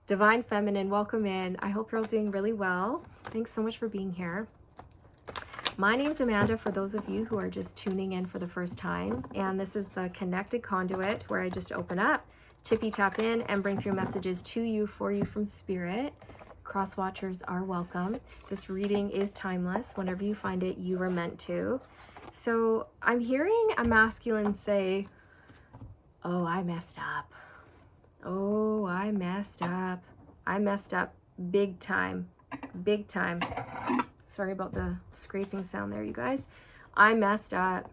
Divine Feminine, welcome in. I hope you're all doing really well. Thanks so much for being here. My name is Amanda, for those of you who are just tuning in for the first time. And this is the Connected Conduit, where I just open up, tippy tap in, and bring through messages to you, for you from Spirit. Cross watchers are welcome. This reading is timeless. Whenever you find it, you were meant to. So I'm hearing a masculine say, oh, I messed up. Oh, I messed up. I messed up big time. Big time. Sorry about the scraping sound there, you guys. I messed up.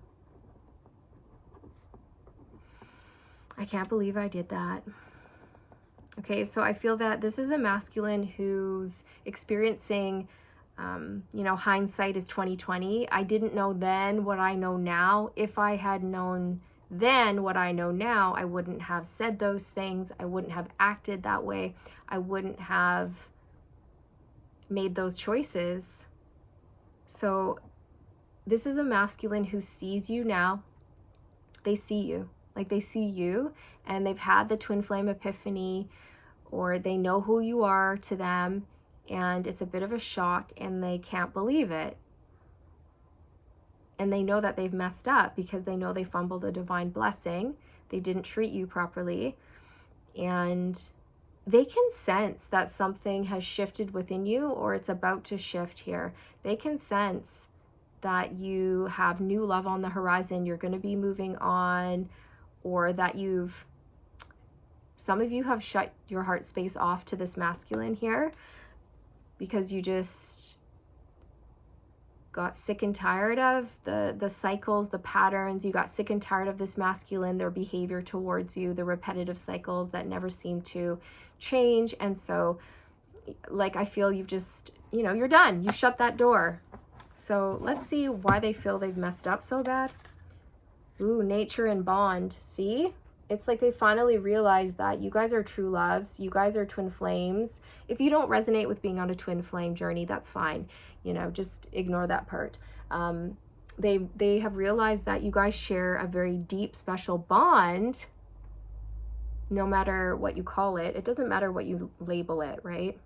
I can't believe I did that. Okay, so I feel that this is a masculine who's experiencing, hindsight is 2020. I didn't know then what I know now. If I had known then what I know now, I wouldn't have said those things. I wouldn't have acted that way. I wouldn't have made those choices. So this is a masculine who sees you now. They see you, like they see you, and they've had the twin flame epiphany, or they know who you are to them, and it's a bit of a shock and they can't believe it. And they know that they've messed up because they know they fumbled a divine blessing. They didn't treat you properly. And they can sense that something has shifted within you, or it's about to shift here. They can sense that you have new love on the horizon. You're going to be moving on, or that some of you have shut your heart space off to this masculine here because you just got sick and tired of the cycles, the patterns. You got sick and tired of this masculine, their behavior towards you, the repetitive cycles that never seem to change. And so, like, I feel you've just, you're done. You shut that door. So let's see why they feel they've messed up so bad. Ooh, nature and bond. See? It's like they finally realized that you guys are true loves. You guys are twin flames. If you don't resonate with being on a twin flame journey, that's fine. Just ignore that part. They have realized that you guys share a very deep, special bond, no matter what you call it. It doesn't matter what you label it, right?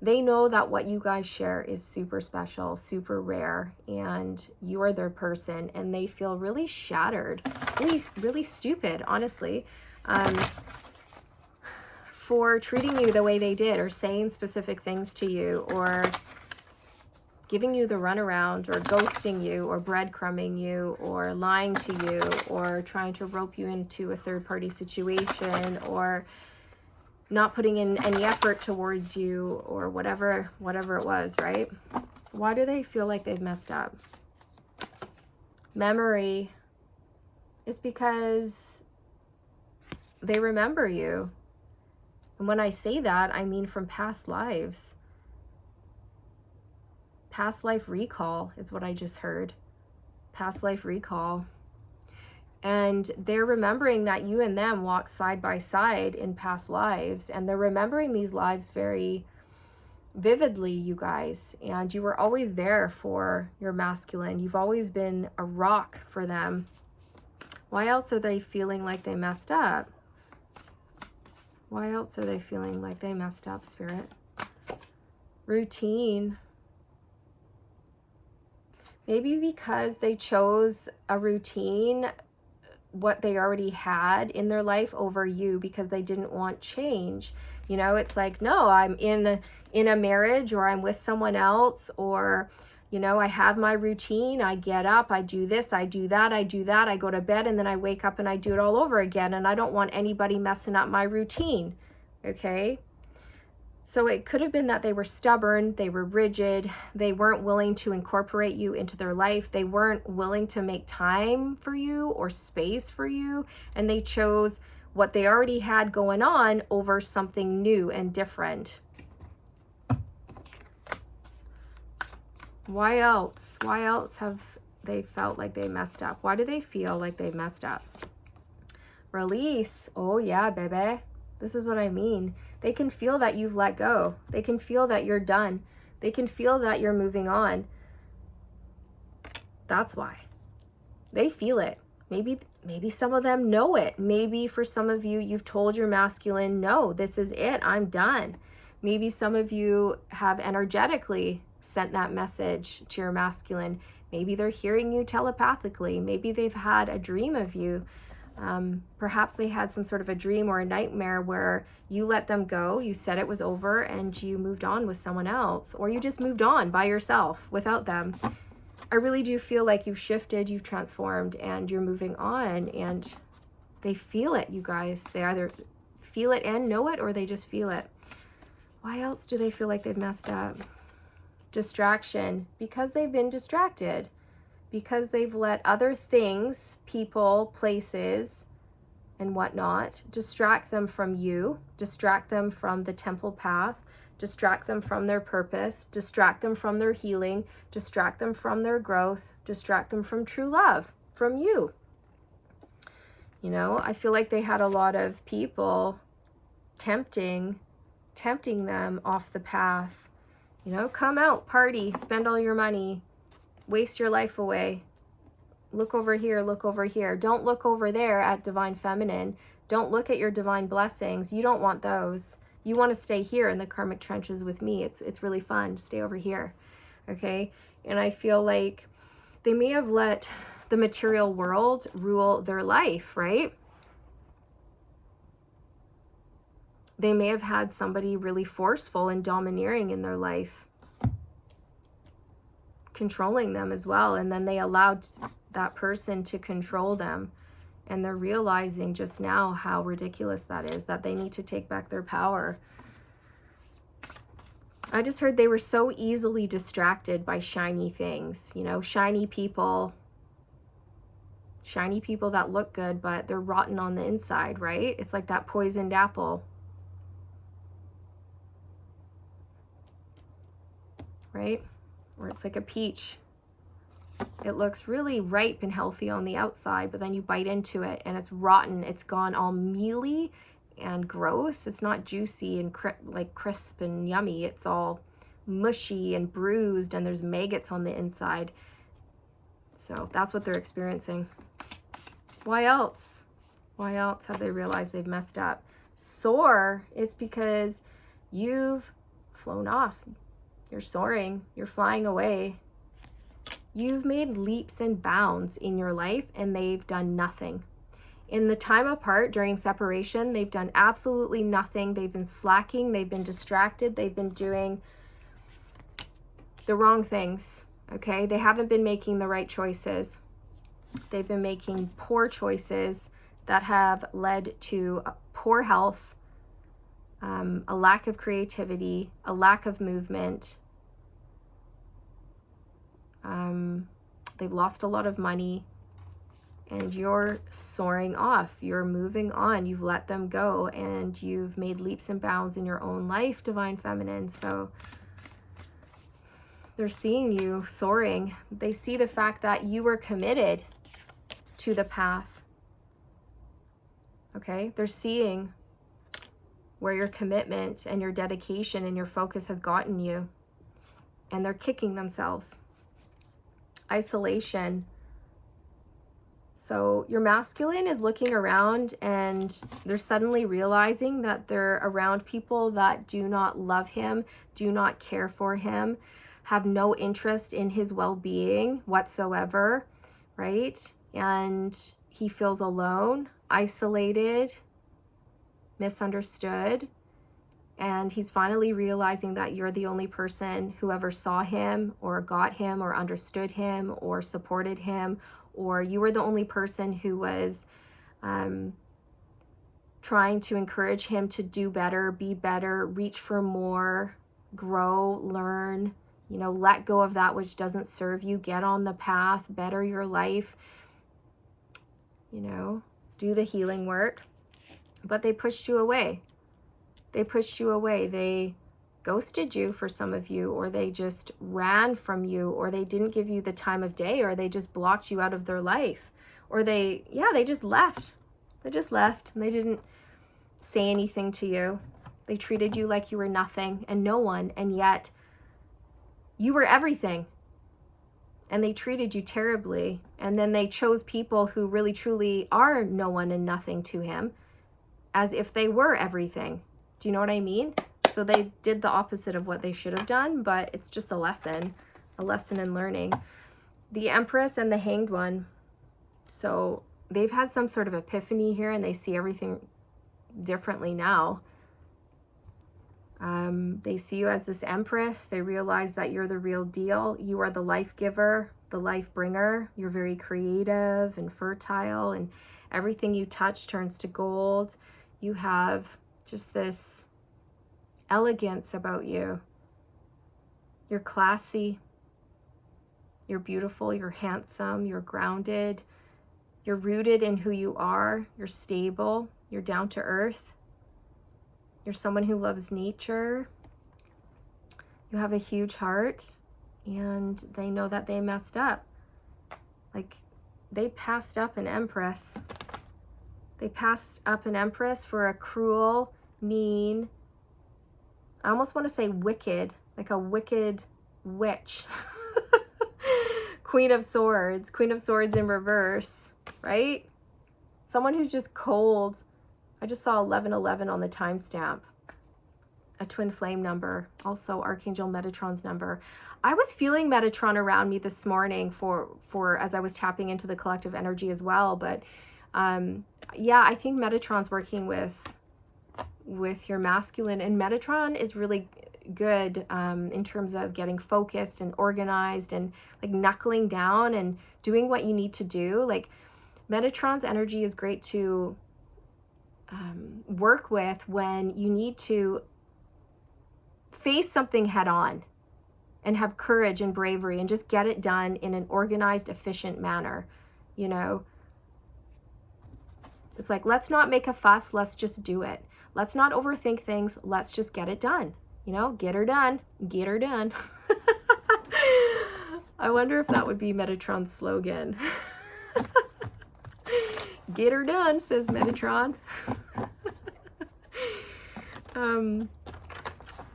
They know that what you guys share is super special, super rare, and you are their person, and they feel really shattered, really, really stupid, honestly, for treating you the way they did, or saying specific things to you, or giving you the runaround, or ghosting you, or breadcrumbing you, or lying to you, or trying to rope you into a third-party situation, or not putting in any effort towards you, or whatever it was, right? Why do they feel like they've messed up? Memory is because they remember you. And when I say that, I mean from past lives. Past life recall is what I just heard. Past life recall. And they're remembering that you and them walked side by side in past lives. And they're remembering these lives very vividly, you guys. And you were always there for your masculine. You've always been a rock for them. Why else are they feeling like they messed up? Why else are they feeling like they messed up, Spirit? Routine. Maybe because they chose a routine, what they already had in their life, over you, because they didn't want change. It's like, no, I'm in a marriage, or I'm with someone else, or I have my routine. I get up, I do this, I do that, I do that, I go to bed, and then I wake up and I do it all over again, and I don't want anybody messing up my routine. Okay? So it could have been that they were stubborn, they were rigid, they weren't willing to incorporate you into their life, they weren't willing to make time for you or space for you, and they chose what they already had going on over something new and different. Why else? Why else have they felt like they messed up? Why do they feel like they messed up? Release. Oh yeah, baby. This is what I mean. They can feel that you've let go. They can feel that you're done. They can feel that you're moving on. That's why. They feel it. Maybe some of them know it. Maybe for some of you, you've told your masculine, no, this is it, I'm done. Maybe some of you have energetically sent that message to your masculine. Maybe they're hearing you telepathically. Maybe they've had a dream of you. Perhaps they had some sort of a dream or a nightmare where you let them go, you said it was over, and you moved on with someone else, or you just moved on by yourself without them. I really do feel like you've shifted, you've transformed, and you're moving on, and they feel it, you guys. They either feel it and know it, or they just feel it. Why else do they feel like they've messed up? Distraction, because they've been distracted, because they've let other things, people, places, and whatnot distract them from you, distract them from the temple path, distract them from their purpose, distract them from their healing, distract them from their growth, distract them from true love, from you. You know, I feel like they had a lot of people tempting them off the path. You know, come out, party, spend all your money, waste your life away. Look over here, look over here. Don't look over there at divine feminine. Don't look at your divine blessings. You don't want those. You want to stay here in the karmic trenches with me. It's really fun to stay over here. Okay? And I feel like they may have let the material world rule their life, right? They may have had somebody really forceful and domineering in their life, controlling them as well. And then they allowed that person to control them. And they're realizing just now how ridiculous that is, that they need to take back their power. I just heard they were so easily distracted by shiny things, you know, shiny people that look good, but they're rotten on the inside, right? It's like that poisoned apple, right? Or it's like a peach. It looks really ripe and healthy on the outside, but then you bite into it and it's rotten. It's gone all mealy and gross. It's not juicy and like crisp and yummy. It's all mushy and bruised, and there's maggots on the inside. So that's what they're experiencing. Why else? Why else have they realized they've messed up? Soar, it's because you've flown off. You're soaring. You're flying away. You've made leaps and bounds in your life, and they've done nothing. In the time apart during separation, they've done absolutely nothing. They've been slacking. They've been distracted. They've been doing the wrong things, okay? They haven't been making the right choices. They've been making poor choices that have led to poor health, a lack of creativity, a lack of movement. They've lost a lot of money, and you're soaring off. You're moving on. You've let them go, and you've made leaps and bounds in your own life, divine feminine. So they're seeing you soaring. They see the fact that you were committed to the path. Okay? They're seeing where your commitment and your dedication and your focus has gotten you, and they're kicking themselves. Isolation. So your masculine is looking around, and they're suddenly realizing that they're around people that do not love him, do not care for him, have no interest in his well-being whatsoever, right? And he feels alone, isolated, misunderstood. And he's finally realizing that you're the only person who ever saw him or got him or understood him or supported him, or you were the only person who was trying to encourage him to do better, be better, reach for more, grow, learn, you know, let go of that which doesn't serve you, get on the path, better your life, you know, do the healing work. But they pushed you away. They pushed you away. They ghosted you for some of you, or they just ran from you, or they didn't give you the time of day, or they just blocked you out of their life, or they just left. They just left, and they didn't say anything to you. They treated you like you were nothing and no one, and yet you were everything. and they treated you terribly. And then they chose people who really truly are no one and nothing to him, as if they were everything. Do you know what I mean? So they did the opposite of what they should have done, but it's just a lesson in learning. The Empress and the Hanged One. So they've had some sort of epiphany here, and they see everything differently now. They see you as this Empress. They realize that you're the real deal. You are the life giver, the life bringer. You're very creative and fertile, and everything you touch turns to gold. You have just this elegance about you. You're classy. You're beautiful. You're handsome. You're grounded. You're rooted in who you are. You're stable. You're down to earth. You're someone who loves nature. You have a huge heart, and they know that they messed up. Like, they passed up an Empress. They passed up an Empress for a cruel, mean, I almost want to say wicked, like a wicked witch. Queen of Swords in reverse, right? Someone who's just cold. I just saw 1111 on the timestamp. A twin flame number, also Archangel Metatron's number. I was feeling Metatron around me this morning for as I was tapping into the collective energy as well. But yeah, I think Metatron's working with your masculine, and Metatron is really good in terms of getting focused and organized and like knuckling down and doing what you need to do. Like, Metatron's energy is great to work with when you need to face something head on and have courage and bravery and just get it done in an organized, efficient manner. You know, it's like, let's not make a fuss, let's just do it. Let's not overthink things, let's just get it done. You know, get her done, get her done. I wonder if that would be Metatron's slogan. Get her done, says Metatron.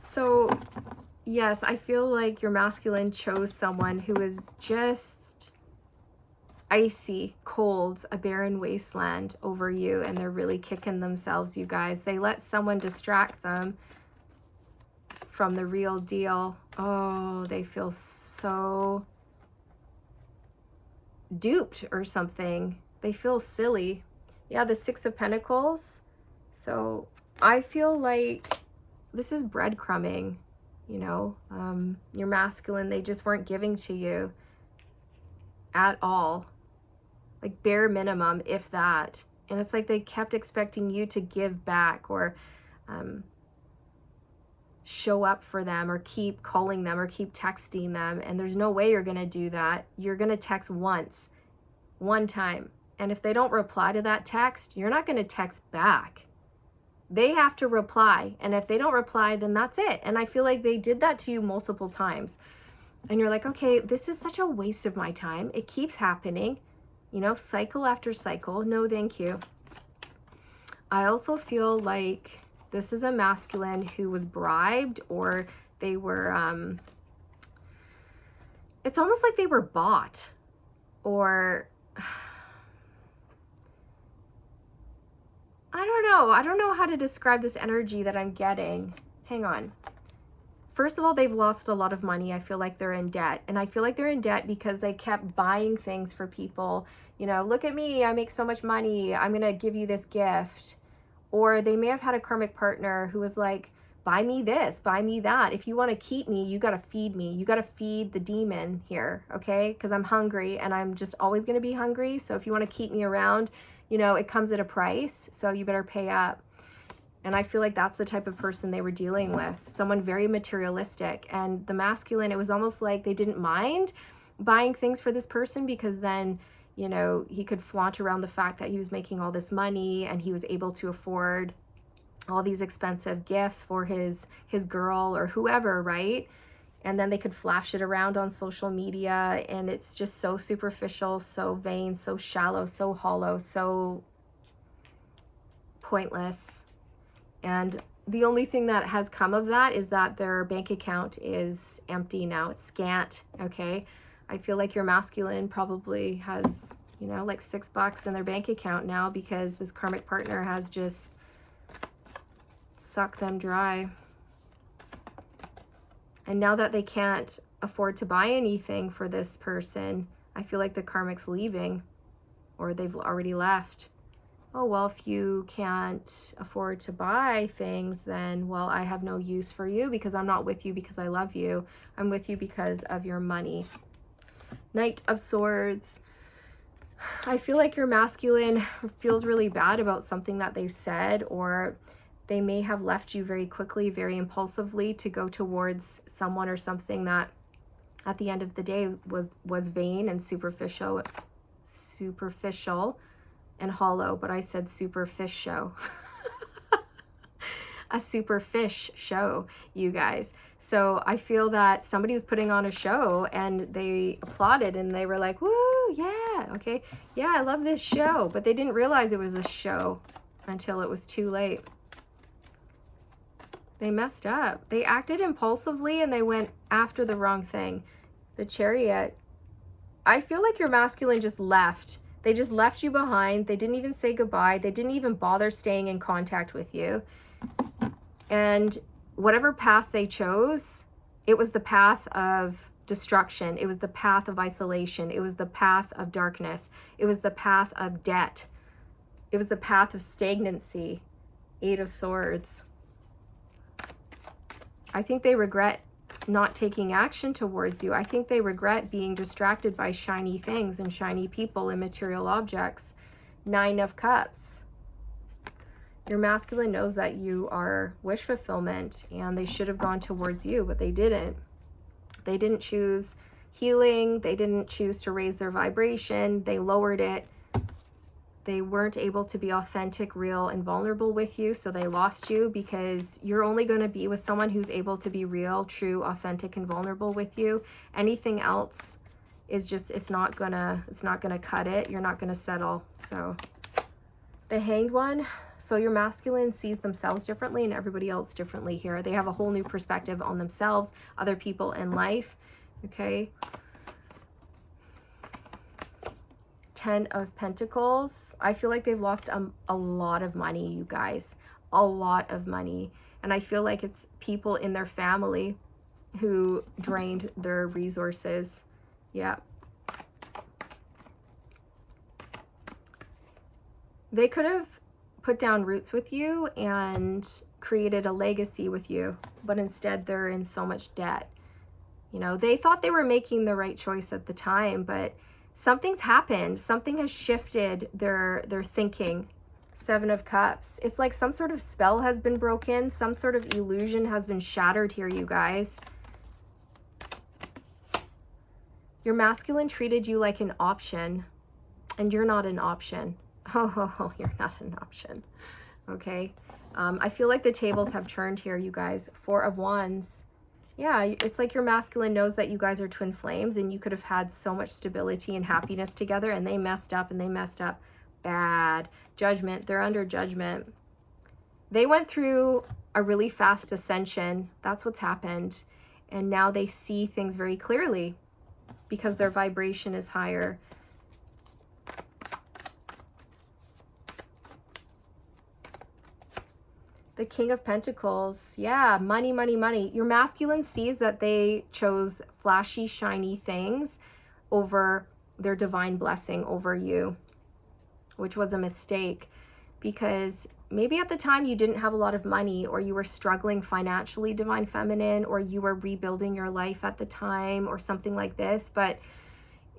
So yes, I feel like your masculine chose someone who is just icy, cold, a barren wasteland over you, and they're really kicking themselves, you guys. They let someone distract them from the real deal. Oh, they feel so duped or something. They feel silly. Yeah, the Six of Pentacles. So I feel like this is breadcrumbing, you know. Your masculine, they just weren't giving to you at all. Like, bare minimum, if that. And it's like they kept expecting you to give back or show up for them or keep calling them or keep texting them. And there's no way you're going to do that. You're going to text once, one time. And if they don't reply to that text, you're not going to text back. They have to reply. And if they don't reply, then that's it. And I feel like they did that to you multiple times. And you're like, okay, this is such a waste of my time. It keeps happening, you know, cycle after cycle. No, thank you. I also feel like this is a masculine who was bribed, or they were, it's almost like they were bought, or I don't know. I don't know how to describe this energy that I'm getting. Hang on. First of all, they've lost a lot of money. I feel like they're in debt. And I feel like they're in debt because they kept buying things for people. You know, look at me, I make so much money, I'm going to give you this gift. Or they may have had a karmic partner who was like, buy me this, buy me that. If you want to keep me, you got to feed me. You got to feed the demon here, okay? Because I'm hungry and I'm just always going to be hungry. So if you want to keep me around, you know, it comes at a price. So you better pay up. And I feel like that's the type of person they were dealing with. Someone very materialistic. And the masculine, it was almost like they didn't mind buying things for this person because then, you know, he could flaunt around the fact that he was making all this money and he was able to afford all these expensive gifts for his girl or whoever, right? And then they could flash it around on social media, and it's just so superficial, so vain, so shallow, so hollow, so pointless. And the only thing that has come of that is that their bank account is empty now. It's scant, okay? I feel like your masculine probably has, you know, like $6 in their bank account now because this karmic partner has just sucked them dry. And now that they can't afford to buy anything for this person, I feel like the karmic's leaving, or they've already left. Oh, well, if you can't afford to buy things, then, well, I have no use for you because I'm not with you because I love you. I'm with you because of your money. Knight of Swords. I feel like your masculine feels really bad about something that they've said, or they may have left you very quickly, very impulsively to go towards someone or something that at the end of the day was vain and superficial and hollow, but I said superficial. A super fish show, you guys. So I feel that somebody was putting on a show and they applauded and they were like, woo, yeah, okay, yeah, I love this show. But they didn't realize it was a show until it was too late. They messed up. They acted impulsively and they went after the wrong thing. The Chariot. I feel like your masculine just left. They just left you behind. They didn't even say goodbye. They didn't even bother staying in contact with you. And whatever path they chose, it was the path of destruction. It was the path of isolation. It was the path of darkness. It was the path of debt. It was the path of stagnancy. 8 of Swords. I think they regret not taking action towards you. I think they regret being distracted by shiny things and shiny people and material objects. 9 of Cups. Your masculine knows that you are wish fulfillment and they should have gone towards you, but they didn't. They didn't choose healing. They didn't choose to raise their vibration. They lowered it. They weren't able to be authentic, real, and vulnerable with you, so they lost you because you're only going to be with someone who's able to be real, true, authentic, and vulnerable with you. Anything else is just, it's not gonna cut it. You're not gonna settle. So the Hanged One. So your masculine sees themselves differently and everybody else differently here. They have a whole new perspective on themselves, other people, and life. Okay. 10 of Pentacles. I feel like they've lost a lot of money, you guys. A lot of money. And I feel like it's people in their family who drained their resources. Yeah. They could have put down roots with you and created a legacy with you, but instead they're in so much debt. You know, they thought they were making the right choice at the time, but something's happened. Something has shifted their thinking. 7 of Cups. It's like some sort of spell has been broken. Some sort of illusion has been shattered here, you guys. Your masculine treated you like an option, and you're not an option. Oh, you're not an option. Okay. I feel like the tables have turned here, you guys. 4 of Wands. Yeah, it's like your masculine knows that you guys are twin flames and you could have had so much stability and happiness together, and they messed up, and they messed up bad. Judgment. They're under judgment. They went through a really fast ascension. That's what's happened. And now they see things very clearly because their vibration is higher. The King of Pentacles. Yeah, money, money, money. Your masculine sees that they chose flashy, shiny things over their divine blessing over you, which was a mistake because maybe at the time you didn't have a lot of money, or you were struggling financially, Divine Feminine, or you were rebuilding your life at the time or something like this.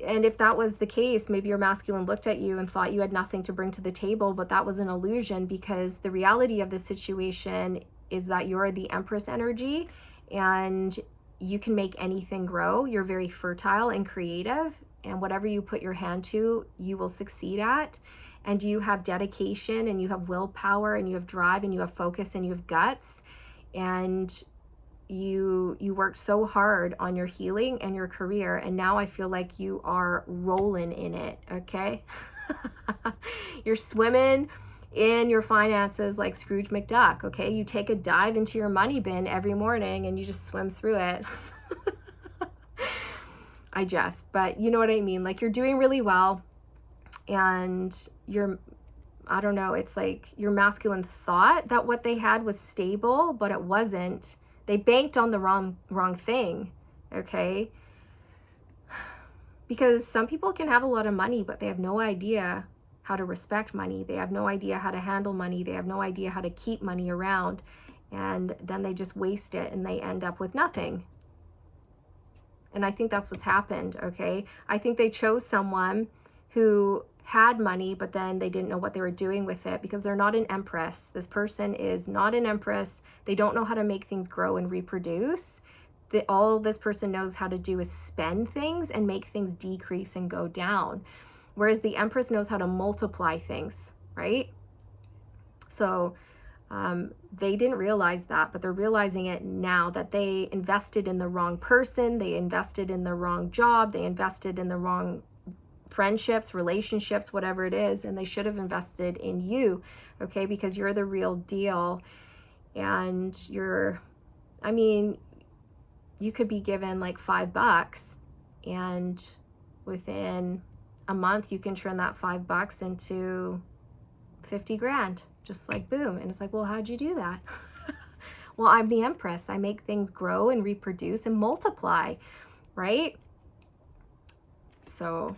And if that was the case, maybe your masculine looked at you and thought you had nothing to bring to the table, but that was an illusion, because the reality of the situation is that you're the Empress energy and you can make anything grow. You're very fertile and creative, and whatever you put your hand to, you will succeed at. And you have dedication, and you have willpower, and you have drive, and you have focus, and you have guts. And you worked so hard on your healing and your career, and now I feel like you are rolling in it. Okay. You're swimming in your finances like Scrooge McDuck. Okay, you take a dive into your money bin every morning and you just swim through it. but you know what I mean? Like, you're doing really well, and I don't know, it's like your masculine thought that what they had was stable, but it wasn't. They banked on the wrong thing, okay? Because some people can have a lot of money, but they have no idea how to respect money. They have no idea how to handle money. They have no idea how to keep money around. And then they just waste it and they end up with nothing. And I think that's what's happened, okay? I think they chose someone who had money, but then they didn't know what they were doing with it, because they're not an empress. This person is not an empress. They don't know how to make things grow and reproduce. All this person knows how to do is spend things and make things decrease and go down. Whereas the empress knows how to multiply things, right? So they didn't realize that, but they're realizing it now, that they invested in the wrong person. They invested in the wrong job. They invested in the wrong friendships, relationships, whatever it is. And they should have invested in you, okay? Because you're the real deal. And I mean, you could be given like $5, and within a month you can turn that $5 into 50 grand, just like boom. And it's like, well, how'd you do that? Well, I'm the empress. I make things grow and reproduce and multiply, right? So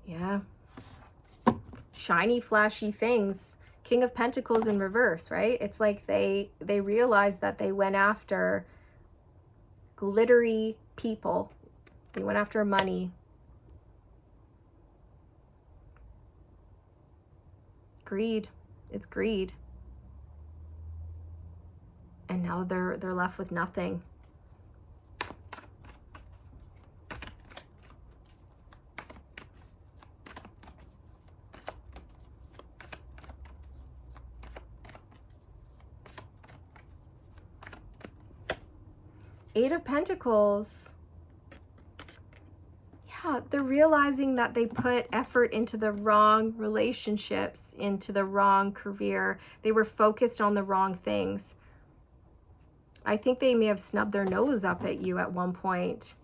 yeah, shiny, flashy things. King of Pentacles in reverse, right? It's like they realized that they went after glittery people. They went after money. Greed. It's greed. And now they're left with nothing. Eight of Pentacles. Yeah, they're realizing that they put effort into the wrong relationships, into the wrong career. They were focused on the wrong things. I think they may have snubbed their nose up at you at one point.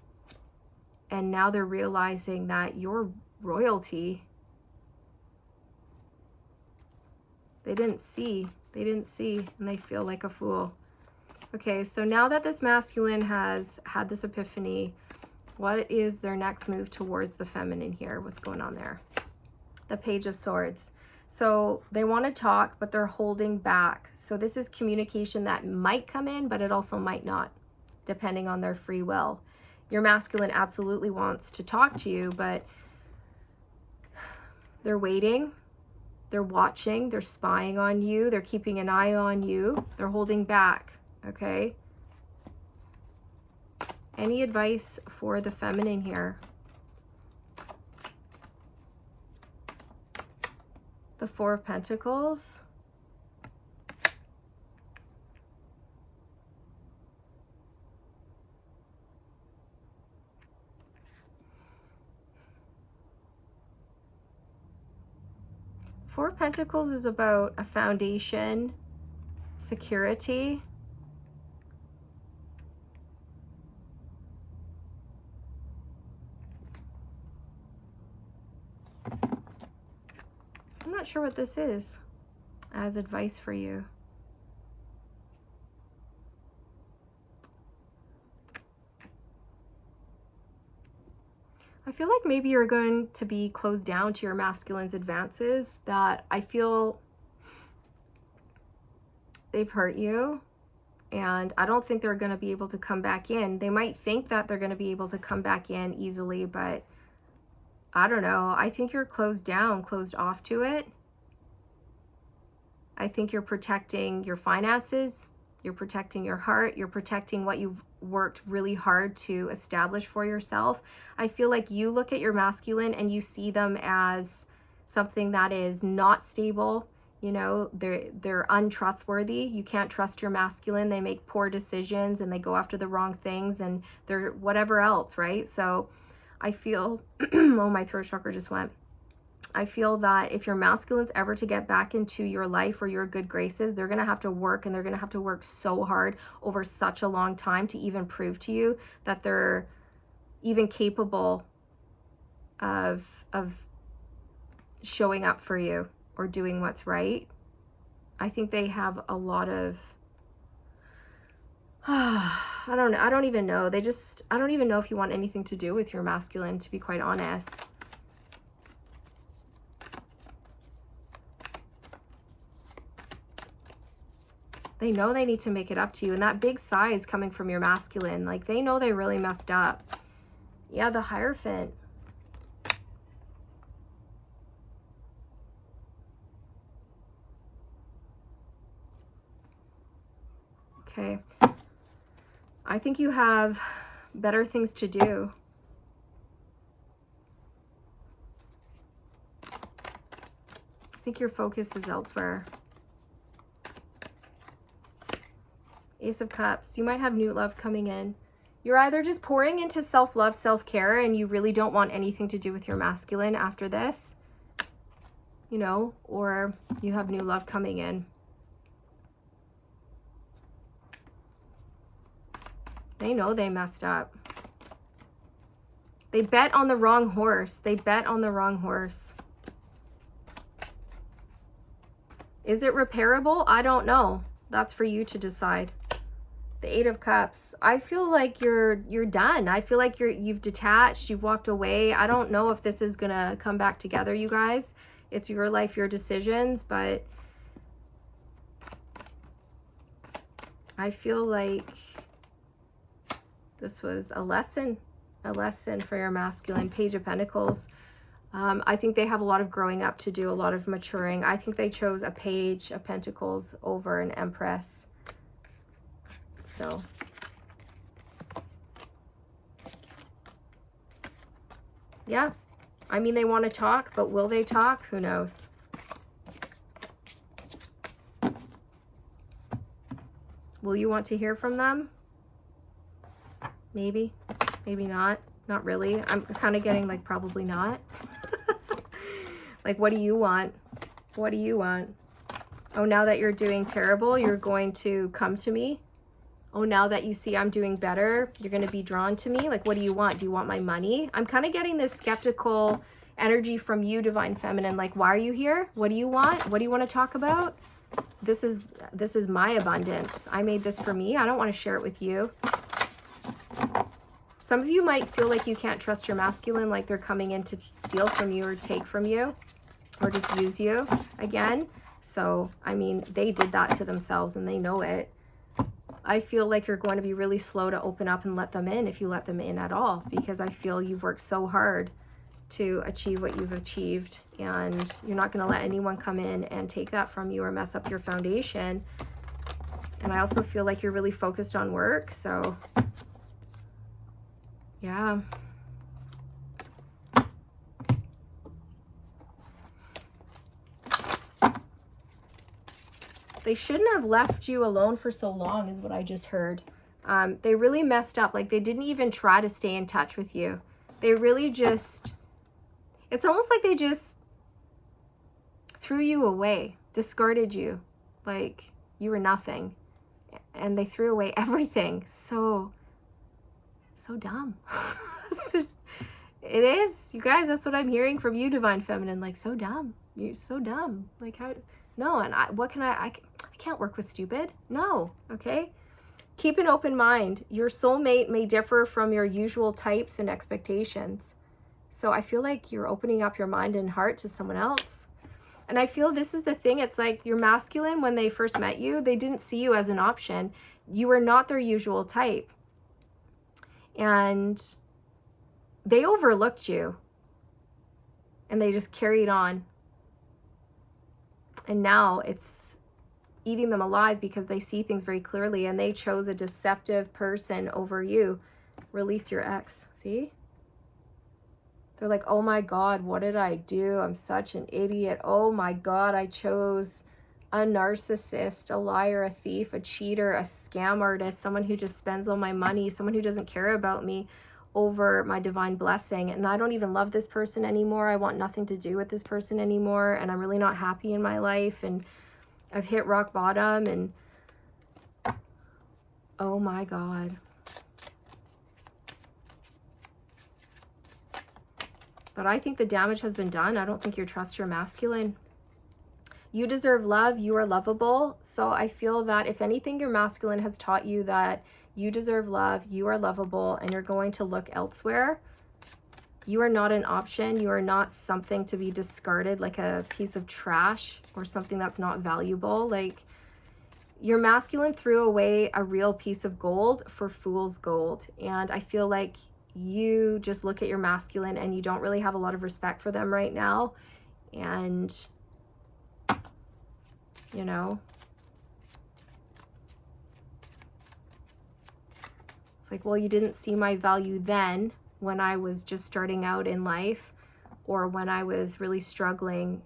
And now they're realizing that you're royalty. They didn't see, and they feel like a fool. Okay, so now that this masculine has had this epiphany, what is their next move towards the feminine here? What's going on there? The Page of Swords. So they want to talk, but they're holding back. So this is communication that might come in, but it also might not, depending on their free will. Your masculine absolutely wants to talk to you, but they're waiting, they're watching, they're spying on you, they're keeping an eye on you, they're holding back. Okay. Any advice for the feminine here? The Four of Pentacles. Four of Pentacles is about a foundation, security. I'm not sure what this is as advice for you. I feel like maybe you're going to be closed down to your masculine's advances, that I feel they've hurt you, and I don't think they're going to be able to come back in. They might think that they're going to be able to come back in easily, but I don't know. I think you're closed down, closed off to it. I think you're protecting your finances, you're protecting your heart, you're protecting what you've worked really hard to establish for yourself. I feel like you look at your masculine and you see them as something that is not stable. You know, they're untrustworthy. You can't trust your masculine. They make poor decisions and they go after the wrong things and they're whatever else, right? So I feel, oh, my throat chakra just went. I feel that if your masculine's ever to get back into your life or your good graces, they're going to have to work, and they're going to have to work so hard over such a long time to even prove to you that they're even capable of showing up for you or doing what's right. I think they have a lot of I don't even know. I don't even know if you want anything to do with your masculine, to be quite honest. They know they need to make it up to you. And that big sigh is coming from your masculine. Like, they know they really messed up. Yeah, the Hierophant. Okay. I think you have better things to do. I think your focus is elsewhere. Ace of Cups. You might have new love coming in. You're either just pouring into self-love, self-care, and you really don't want anything to do with your masculine after this, you know, or you have new love coming in. They know they messed up. They bet on the wrong horse. They bet on the wrong horse. Is it repairable? I don't know. That's for you to decide. The Eight of Cups. I feel like you're done. I feel like you've detached, you've walked away. I don't know if this is gonna come back together, you guys. It's your life, your decisions, but I feel like this was a lesson for your masculine. Page of Pentacles. I think they have a lot of growing up to do, a lot of maturing. I think they chose a Page of Pentacles over an Empress. So yeah, I mean, they want to talk, but will they talk? Who knows? Will you want to hear from them? Maybe, maybe not. Not really. I'm kind of getting like probably not. Like, what do you want? What do you want? Oh, now that you're doing terrible, you're going to come to me. Oh, now that you see I'm doing better, you're going to be drawn to me. Like, what do you want? Do you want my money? I'm kind of getting this skeptical energy from you, Divine Feminine. Like, why are you here? What do you want? What do you want to talk about? This is my abundance. I made this for me. I don't want to share it with you. Some of you might feel like you can't trust your masculine, like they're coming in to steal from you or take from you or just use you again. So, I mean, they did that to themselves and they know it. I feel like you're going to be really slow to open up and let them in, if you let them in at all, because I feel you've worked so hard to achieve what you've achieved, and you're not going to let anyone come in and take that from you or mess up your foundation. And I also feel like you're really focused on work. So yeah. They shouldn't have left you alone for so long is what I just heard. They really messed up. Like, they didn't even try to stay in touch with you. They really just, it's almost like they just threw you away, discarded you. Like, you were nothing. And they threw away everything. So dumb. It's just, it is. You guys, that's what I'm hearing from you, Divine Feminine. Like, so dumb. You're so dumb. Like, how, no, and I can't work with stupid. No, okay? Keep an open mind. Your soulmate may differ from your usual types and expectations. So I feel like you're opening up your mind and heart to someone else. And I feel this is the thing. It's like your masculine, when they first met you, they didn't see you as an option. You were not their usual type. And they overlooked you. And they just carried on. And now it's eating them alive because they see things very clearly, and they chose a deceptive person over you. Release your ex. See? They're like, oh my God, what did I do? I'm such an idiot. Oh my God, I chose a narcissist, a liar, a thief, a cheater, a scam artist, someone who just spends all my money, someone who doesn't care about me. over my divine blessing, and I don't even love this person anymore. I want nothing to do with this person anymore, and I'm really not happy in my life, and I've hit rock bottom, and oh my God. But I think the damage has been done. I don't think you trust your masculine. You deserve love. You are lovable. So I feel that if anything, your masculine has taught you that you deserve love, you are lovable, and you're going to look elsewhere. You are not an option. You are not something to be discarded like a piece of trash or something that's not valuable. Like, your masculine threw away a real piece of gold for fool's gold. And I feel like you just look at your masculine and you don't really have a lot of respect for them right now. And, you know, it's like, well, you didn't see my value then when I was just starting out in life or when I was really struggling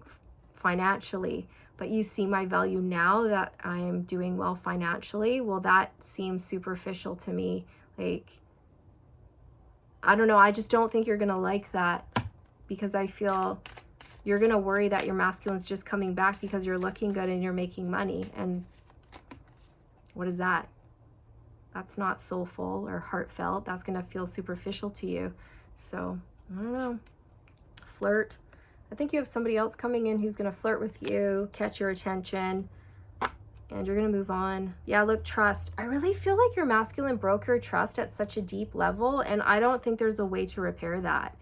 financially, but you see my value now that I am doing well financially. Well, that seems superficial to me. Like, I don't know. I just don't think you're going to like that, because I feel you're going to worry that your masculine's just coming back because you're looking good and you're making money. And what is that? That's not soulful or heartfelt. That's going to feel superficial to you. So, I don't know. Flirt. I think you have somebody else coming in who's going to flirt with you, catch your attention, and you're going to move on. Yeah, look, trust. I really feel like your masculine broke your trust at such a deep level, and I don't think there's a way to repair that.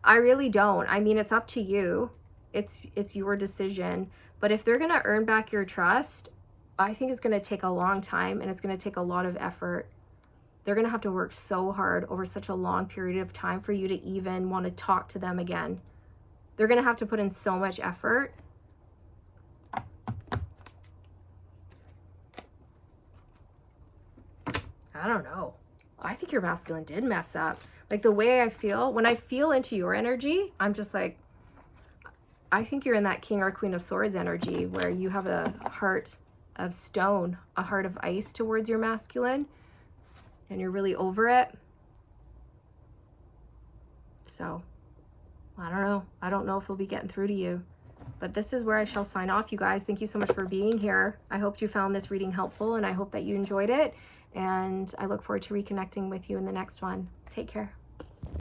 I really don't. I mean, it's up to you. It's your decision. But if they're going to earn back your trust, I think it's going to take a long time, and it's going to take a lot of effort. They're going to have to work so hard over such a long period of time for you to even want to talk to them again. They're going to have to put in so much effort. I don't know. I think your masculine did mess up. Like, the way I feel, when I feel into your energy, I'm just like, I think you're in that King or Queen of Swords energy where you have a heart of stone, a heart of ice towards your masculine, and you're really over it. So, I don't know. I don't know if they'll be getting through to you. But this is where I shall sign off, you guys. Thank you so much for being here. I hope you found this reading helpful, and I hope that you enjoyed it. And I look forward to reconnecting with you in the next one. Take care.